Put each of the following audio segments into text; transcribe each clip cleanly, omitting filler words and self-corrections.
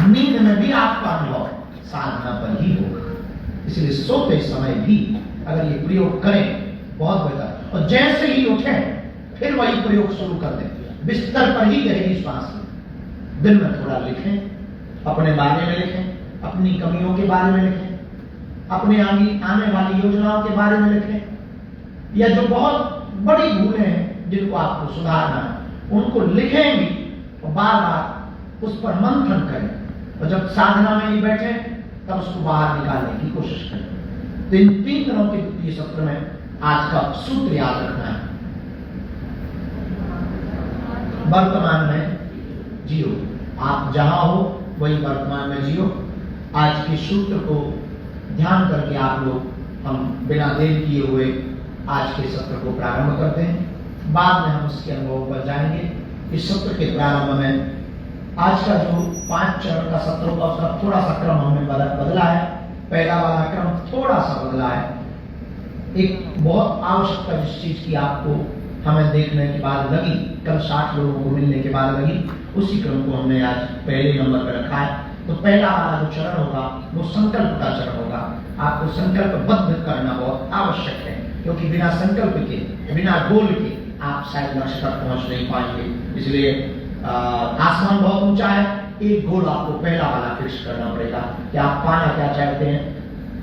नींद में भी आपका अनुभव साधना पर ही होगा। इसलिए सोते समय भी अगर ये प्रयोग करें बहुत बेहतर। और जैसे ही उठें फिर वही प्रयोग शुरू कर दें। बिस्तर पर ही गहरी श्वास लें। दिन में थोड़ा लिखें, अपने बारे में लिखें, अपनी कमियों के बारे में लिखें, अपने आने वाली योजनाओं के बारे में लिखें, या जो बहुत बड़ी भूलें हैं जिनको आपको सुधारना है उनको लिखें भी और बार बार उस पर मंथन करें। और जब साधना में ही बैठे तब उसको बाहर निकालने की कोशिश करें। तो इन 3 दिनों के वित्तीय सत्र में आज का सूत्र याद रखना है, वर्तमान में जियो। आप जहां हो वही वर्तमान में जियो। आज के सूत्र को ध्यान करके आप लोग हम बिना देर किए हुए आज के सत्र को प्रारंभ करते हैं। बाद में हम उसके अनुभव पर जाएंगे। इस सत्र के प्रारंभ में आज का जो 5 चरण का सत्र होगा उसका थोड़ा सा क्रम हमने बदला है। पहला वाला क्रम थोड़ा सा बदला है। एक बहुत आवश्यकता जिस चीज की आपको हमें देखने के बाद लगी, कल 60 लोगों को मिलने के बाद लगी, उसी क्रम को हमने आज पहले नंबर पर रखा है। तो पहला वाला जो चरण होगा वो संकल्प का चरण होगा। आपको संकल्पबद्ध करना बहुत आवश्यक है, क्योंकि बिना संकल्प के, बिना गोल के आप शायद लक्ष्य तक पहुंच नहीं पाएंगे। इसलिए आसमान बहुत ऊंचा है, एक गोल आपको पहला वाला फिक्स करना पड़ेगा कि आप पाना क्या चाहते हैं,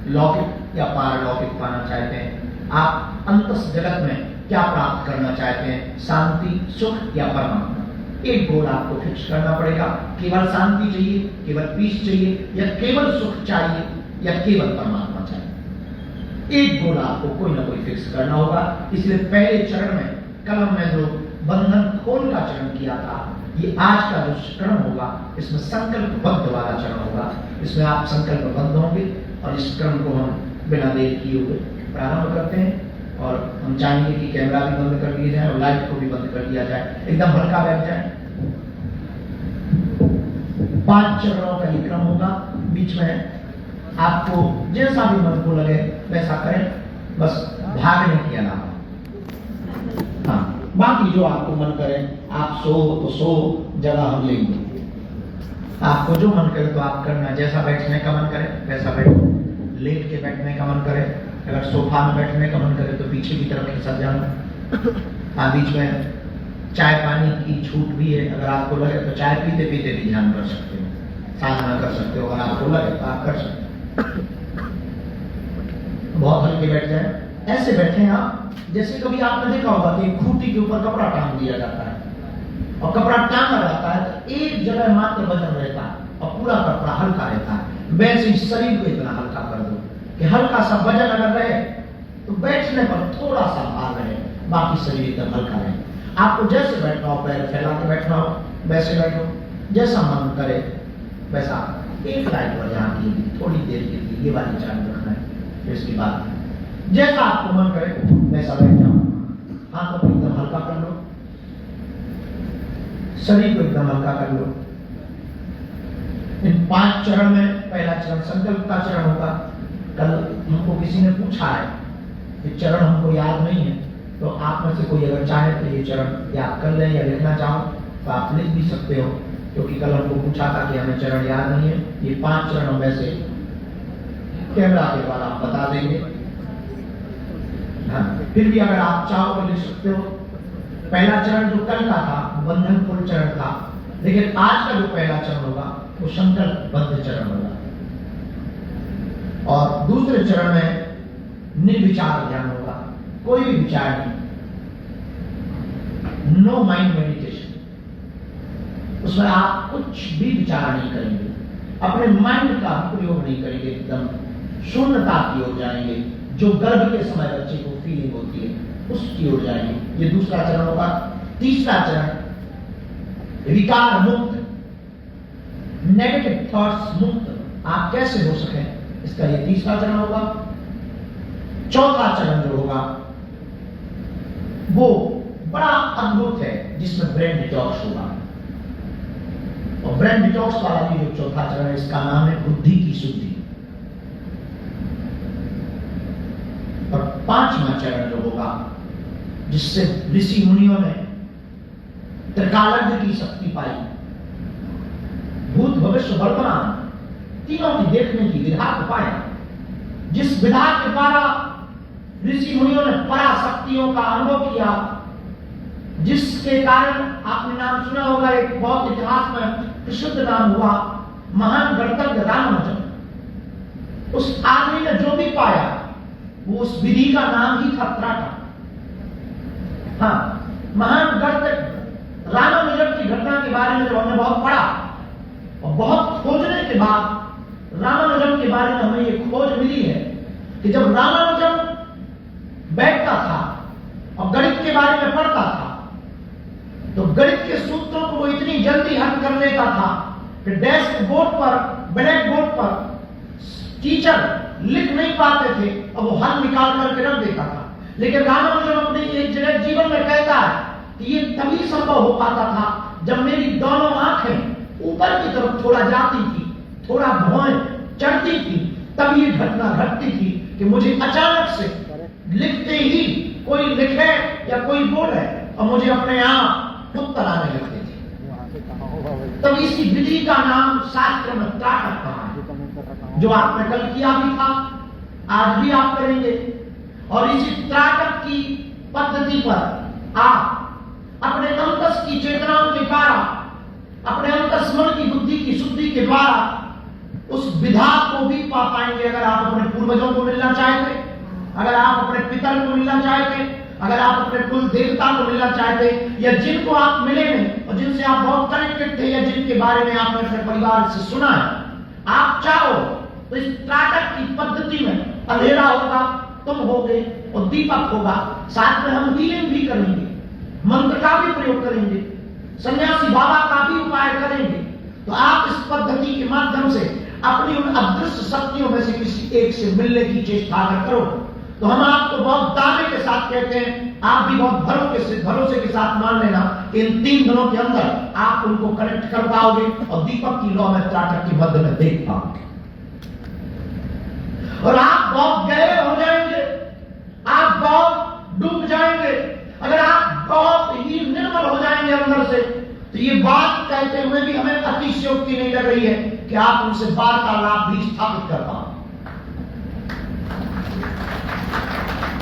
लौकिक या पारलौकिक पाना चाहते हैं। आप अंतस जगत में क्या प्राप्त करना चाहते हैं, शांति, सुख या परमात्मा। एक गोल आपको फिक्स करना पड़ेगा। केवल शांति चाहिए, केवल पीस चाहिए, या केवल सुख चाहिए, या केवल परमात्मा चाहिए। एक गोल आपको कोई ना कोई फिक्स करना होगा। इसलिए पहले चरण में कलम में जो बंधन खोल का चरण किया था, ये आज का जो चरण होगा इसमें संकल्पबद्ध वाला चरण होगा। इसमें आप संकल्पबद्ध होंगे और इस क्रम को हम बिना देर किए हुए प्रारंभ करते हैं। और हम चाहेंगे कि कैमरा भी बंद कर दिया जाए और लाइट को भी बंद कर दिया जाए, एकदम हल्का बैठ जाए। 5 चरणों का ये क्रम होगा। बीच में आपको जैसा भी मन को लगे वैसा करें, बस भागने की अलावा। हाँ, बाकी जो आपको मन करे, आप सो तो सो, जगह हम लेंगे। आपको जो मन करे तो आप करना। जैसा बैठने का मन करे वैसा बैठो। लेट के बैठने का मन करे, अगर सोफा में बैठने का मन करे तो पीछे की तरफ खिसक जाना। बीच में चाय पानी की छूट भी है। अगर आपको लगे तो चाय पीते पीते भी ध्यान कर सकते हो, साधना कर सकते हो। अगर आपको लगे तो आप कर सकते हो। बहुत हल्के बैठ जाए, ऐसे बैठे आप जैसे कभी आपने देखा होगा कि खूंटी के ऊपर कपड़ा टांग दिया जाता है और कपड़ा टांगा जाता है तो एक जगह मात्र वजन रहता है और पूरा कपड़ा हल्का रहता है। वैसे ही शरीर को इतना हल्का कर दो कि हल्का सा वजन अगर रहे तो बैठने पर थोड़ा सा भार रहे, बाकी शरीर एकदम हल्का रहे। आपको जैसे बैठना हो, पैर फैला के बैठना हो वैसे बैठो, जैसा मन करे वैसा। एक लाइट पर जहाँ की थोड़ी देर के लिए ये वाली चालू रखना है। फिर इसके बाद जैसा आपको मन करे वैसा बैठ जाओ। हाथों को एकदम हल्का कर लो, शरीर को एकदम हल्का कर लो। इन 5 चरण में पहला चरण संकल्प का चरण होगा। कल हमको किसी ने पूछा है कि चरण हमको याद नहीं है, तो आप में से कोई अगर चाहे तो ये चरण याद कर लें या लिखना चाहो तो आप लिख भी सकते हो, क्योंकि कल हमको पूछा था कि हमें चरण याद नहीं है। ये 5 चरण हम वैसे कैमरा के द्वारा हम बता देंगे। हाँ, फिर भी अगर आप चाहो तो लिख सकते हो। पहला चरण जो कल का था बंधन खोल चरण था, लेकिन आज का जो पहला चरण होगा वो संकल्पबद्ध चरण होगा। और दूसरे चरण में निर्विचार ध्यान होगा, कोई भी विचार नहीं, नो माइंड मेडिटेशन। उसमें आप कुछ भी विचार नहीं करेंगे, अपने माइंड का प्रयोग नहीं करेंगे, एकदम शून्यता की ओर जाएंगे। जो गर्भ के समय बच्चे को फीलिंग होती है उसकी ओर जाएंगे। ये दूसरा चरण होगा। तीसरा चरण विकार मुक्त, नेगेटिव थॉट्स मुक्त आप कैसे हो सके, इसका ये तीसरा चरण होगा। चौथा चरण जो होगा वो बड़ा अद्भुत है, जिसमें ब्रेन डिटॉक्स होगा। और ब्रेन डिटॉक्स वाला भी जो चौथा चरण है इसका नाम है बुद्धि की शुद्धि। और 5वां चरण जो होगा जिससे ऋषि मुनियों ने त्रिकालज्ञ की शक्ति पाई, भूत भविष्य वर्तमान तीनों की देखने की विधा को पाया, जिस विधा के द्वारा ऋषि मुनियों ने पराशक्तियों का अनुभव किया, जिसके कारण आपने नाम सुना होगा, एक बहुत इतिहास में प्रसिद्ध नाम हुआ महान गणतज्ञ रामानुजन। उस आदमी ने जो भी पाया वो उस विधि का नाम ही था त्राटक। हाँ, महान गणतज्ञ रामानुजन की घटना के बारे में जब हमने बहुत पढ़ा और बहुत खोजने के बाद रामानुजन के बारे में हमें ये खोज मिली है कि जब रामानुजन बैठता था और गणित के बारे में पढ़ता था तो गणित के सूत्रों को वो इतनी जल्दी हल कर लेता था कि डेस्क बोर्ड पर, ब्लैक बोर्ड पर टीचर लिख नहीं पाते थे और वो हल निकाल करके रख देता था। लेकिन रामानुजन अपने एक जगह जीवन में कहता है कि ये तभी संभव हो पाता था जब मेरी दोनों आंखें ऊपर की तरफ थोड़ा जाती थी, थोड़ा भौं चढ़ती थी, तब ये घटना घटती थी कि मुझे अचानक से लिखते ही कोई लिखे या कोई बोले और मुझे अपने आप उत्तर आने लगते थे। तब इसी विधि का नाम शास्त्र में त्राटक कहा है, जो आपने कल किया भी था, आज भी आप करेंगे। और इसी त्राटक की पद्धति पर आप अपने अंतस की चेतनाओं के द्वारा, अपने अंतस्मरण की बुद्धि की शुद्धि के द्वारा उस विधा को भी पा पाएंगे। अगर आप अपने पूर्वजों को मिलना चाहते, अगर आप अपने पितर को मिलना चाहते, अगर आप अपने कुल देवता को मिलना चाहते, या जिनको आप मिले नहीं और जिनसे आप बहुत कनेक्टेड थे, या जिनके बारे में आपने अपने परिवार से सुना है, आप चाहो तो इस त्राटक की पद्धति में अंधेरा होगा, तुम होगे और दीपक होगा। साथ में हम हीलिंग भी करेंगे, मंत्र का भी प्रयोग करेंगे, सन्यासी बाबा का भी उपाय करेंगे। तो आप इस पद्धति के माध्यम से अपनी उन अदृश्य शक्तियों में से किसी एक से मिलने की चेष्टा करो। तो हम आपको बहुत दावे के साथ कहते हैं, आप भी बहुत भरोसे के साथ मान लेना, इन 3 दिनों के अंदर आप उनको कनेक्ट कर पाओगे और दीपक की लौ में त्राटक के मध्य में देख पाओगे। और आप बहुत गहरे हो जाएंगे, आप बहुत डूब जाएंगे। अगर आप बहुत ही निर्मल हो जाएंगे अंदर से, तो ये बात कहते हुए भी हमें अतिशयोक्ति नहीं लग रही है कि आप उनसे वार्तालाप भी स्थापित कर पाओ।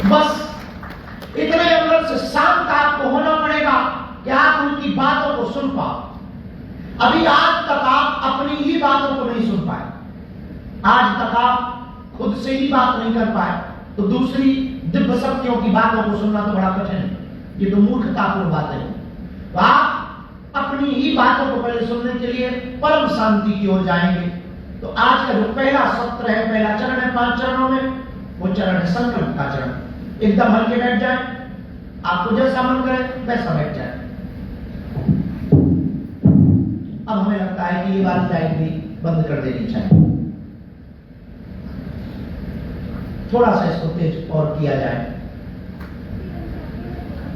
बस इतने अंदर से शांत आपको होना पड़ेगा कि आप उनकी बातों को सुन पाओ। अभी आज तक आप अपनी ही बातों को नहीं सुन पाए, आज तक आप खुद से ही बात नहीं कर पाए, तो दूसरी दिव्य शक्तियों की बातों को सुनना तो बड़ा कठिन है। ये तो मूर्खतापूर्ण बातें हैं। तो आप अपनी ही बातों को पहले सुनने के लिए परम शांति की ओर जाएंगे। तो आज का जो पहला सत्र है, पहला चरण है 5 चरणों में, वो चरण है संकल्प का चरण। एकदम हल्के बैठ जाए, आपको जैसा मन करे वैसा बैठ जाए। अब हमें लगता है कि ये बात लाइट भी बंद कर देनी चाहिए, थोड़ा सा इसको तेज और किया जाए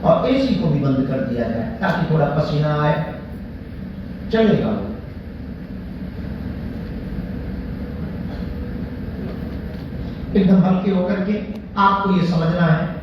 और एसी को भी बंद कर दिया जाए ताकि थोड़ा पसीना आए, चलेगा वो। एकदम हल्के होकर के आपको ये समझना है